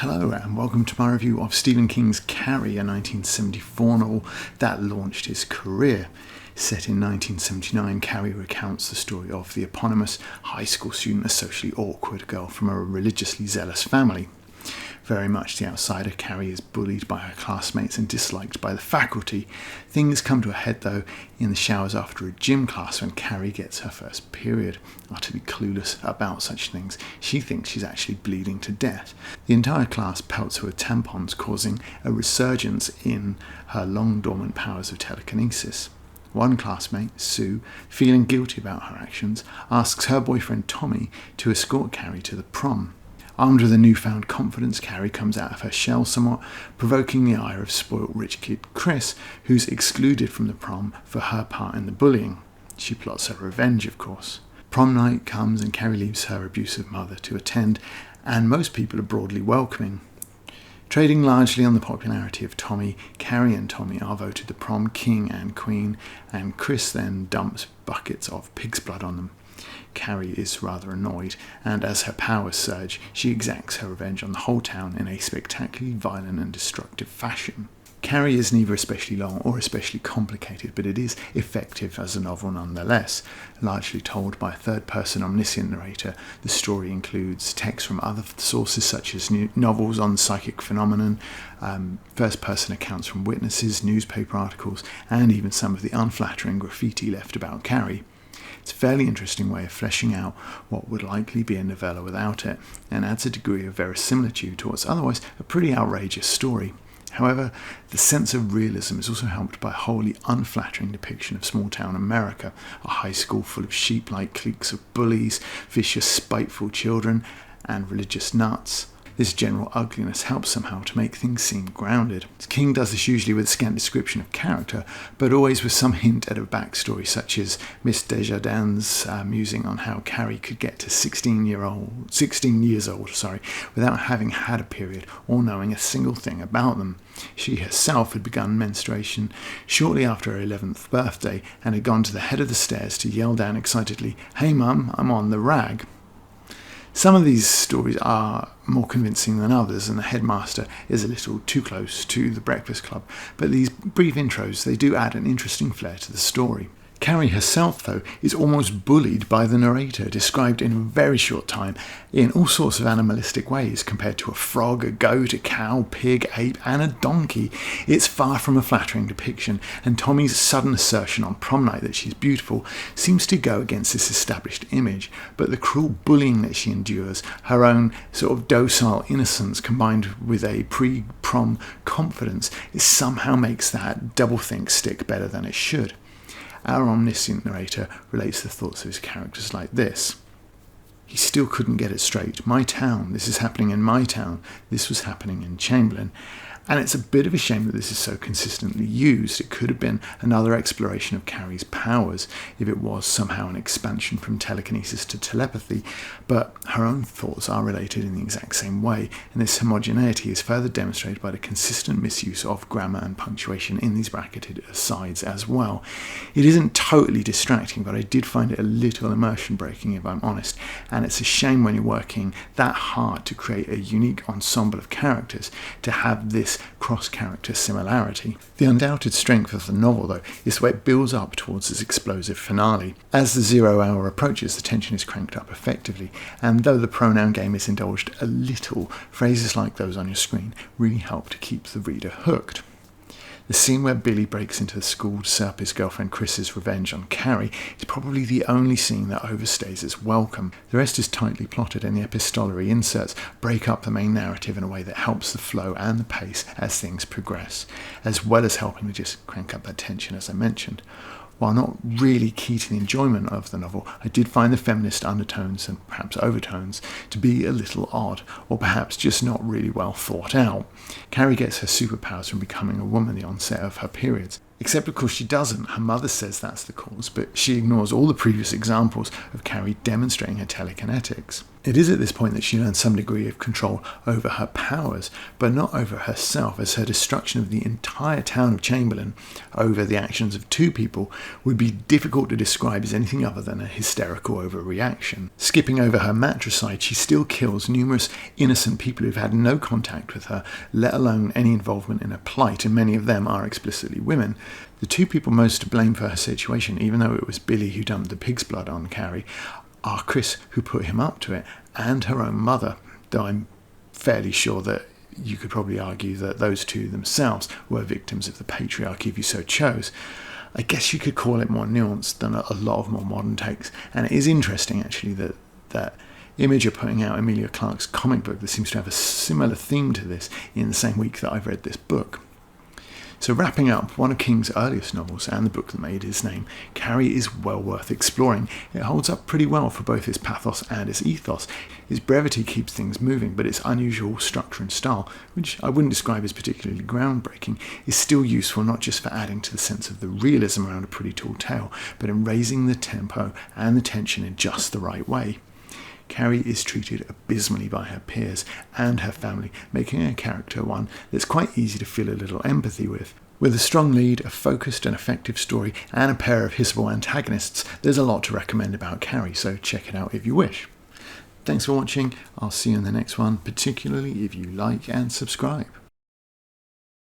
Hello and welcome to my review of Stephen King's Carrie, a 1974 novel that launched his career. Set in 1979, Carrie recounts the story of the eponymous high school student, a socially awkward girl from a religiously zealous family. Very much the outsider, Carrie is bullied by her classmates and disliked by the faculty. Things come to a head, though, in the showers after a gym class when Carrie gets her first period. Utterly clueless about such things, she thinks she's actually bleeding to death. The entire class pelts her with tampons, causing a resurgence in her long-dormant powers of telekinesis. One classmate, Sue, feeling guilty about her actions, asks her boyfriend Tommy to escort Carrie to the prom. Armed with a newfound confidence, Carrie comes out of her shell somewhat, provoking the ire of spoilt rich kid Chris, who's excluded from the prom for her part in the bullying. She plots her revenge, of course. Prom night comes and Carrie leaves her abusive mother to attend, and most people are broadly welcoming. Trading largely on the popularity of Tommy, Carrie and Tommy are voted the prom king and queen, and Chris then dumps buckets of pig's blood on them. Carrie is rather annoyed, and as her powers surge, she exacts her revenge on the whole town in a spectacularly violent and destructive fashion. Carrie is neither especially long or especially complicated, but it is effective as a novel nonetheless. Largely told by a third-person omniscient narrator, the story includes text from other sources such as novels on psychic phenomenon, first-person accounts from witnesses, newspaper articles, and even some of the unflattering graffiti left about Carrie. It's a fairly interesting way of fleshing out what would likely be a novella without it, and adds a degree of verisimilitude to what's otherwise a pretty outrageous story. However, the sense of realism is also helped by a wholly unflattering depiction of small-town America, a high school full of sheep-like cliques of bullies, vicious, spiteful children, and religious nuts. This general ugliness helps somehow to make things seem grounded. King does this usually with a scant description of character, but always with some hint at a backstory, such as Miss Desjardins' musing on how Carrie could get to 16 years old, without having had a period or knowing a single thing about them. She herself had begun menstruation shortly after her 11th birthday and had gone to the head of the stairs to yell down excitedly, "Hey mum, I'm on the rag." Some of these stories are more convincing than others, and the headmaster is a little too close to the Breakfast Club, but these brief intros, they do add an interesting flair to the story. Carrie herself, though, is almost bullied by the narrator, described in a very short time in all sorts of animalistic ways, compared to a frog, a goat, a cow, pig, ape, and a donkey. It's far from a flattering depiction, and Tommy's sudden assertion on prom night that she's beautiful seems to go against this established image, but the cruel bullying that she endures, her own sort of docile innocence combined with a pre-prom confidence, it somehow makes that doublethink stick better than it should. Our omniscient narrator relates the thoughts of his characters like this. He still couldn't get it straight. My town, this is happening in my town, this was happening in Chamberlain. And it's a bit of a shame that this is so consistently used. It could have been another exploration of Carrie's powers if it was somehow an expansion from telekinesis to telepathy, but her own thoughts are related in the exact same way, and this homogeneity is further demonstrated by the consistent misuse of grammar and punctuation in these bracketed asides as well. It isn't totally distracting, but I did find it a little immersion breaking if I'm honest, and it's a shame when you're working that hard to create a unique ensemble of characters to have this cross-character similarity. The undoubted strength of the novel, though, is the way it builds up towards its explosive finale. As the 0 hour approaches, the tension is cranked up effectively, and though the pronoun game is indulged a little, phrases like those on your screen really help to keep the reader hooked. The scene where Billy breaks into the school to set up his girlfriend Chris's revenge on Carrie is probably the only scene that overstays its welcome. The rest is tightly plotted, and the epistolary inserts break up the main narrative in a way that helps the flow and the pace as things progress, as well as helping to just crank up that tension as I mentioned. While not really key to the enjoyment of the novel, I did find the feminist undertones and perhaps overtones to be a little odd, or perhaps just not really well thought out. Carrie gets her superpowers from becoming a woman at the onset of her periods. Except of course she doesn't. Her mother says that's the cause, but she ignores all the previous examples of Carrie demonstrating her telekinetics. It is at this point that she learns some degree of control over her powers, but not over herself, as her destruction of the entire town of Chamberlain over the actions of two people would be difficult to describe as anything other than a hysterical overreaction. Skipping over her matricide, she still kills numerous innocent people who've had no contact with her, let alone any involvement in her plight, and many of them are explicitly women. The two people most to blame for her situation, even though it was Billy who dumped the pig's blood on Carrie, are Chris, who put him up to it, and her own mother, though I'm fairly sure that you could probably argue that those two themselves were victims of the patriarchy if you so chose. I guess you could call it more nuanced than a lot of more modern takes, and it is interesting actually that Image are putting out Emilia Clarke's comic book that seems to have a similar theme to this in the same week that I've read this book. So wrapping up, one of King's earliest novels and the book that made his name, Carrie is well worth exploring. It holds up pretty well for both its pathos and its ethos. Its brevity keeps things moving, but its unusual structure and style, which I wouldn't describe as particularly groundbreaking, is still useful not just for adding to the sense of the realism around a pretty tall tale, but in raising the tempo and the tension in just the right way. Carrie is treated abysmally by her peers and her family, making her character one that's quite easy to feel a little empathy with. With a strong lead, a focused and effective story, and a pair of hissable antagonists, there's a lot to recommend about Carrie, so check it out if you wish. Thanks for watching. I'll see you in the next one, particularly if you like and subscribe.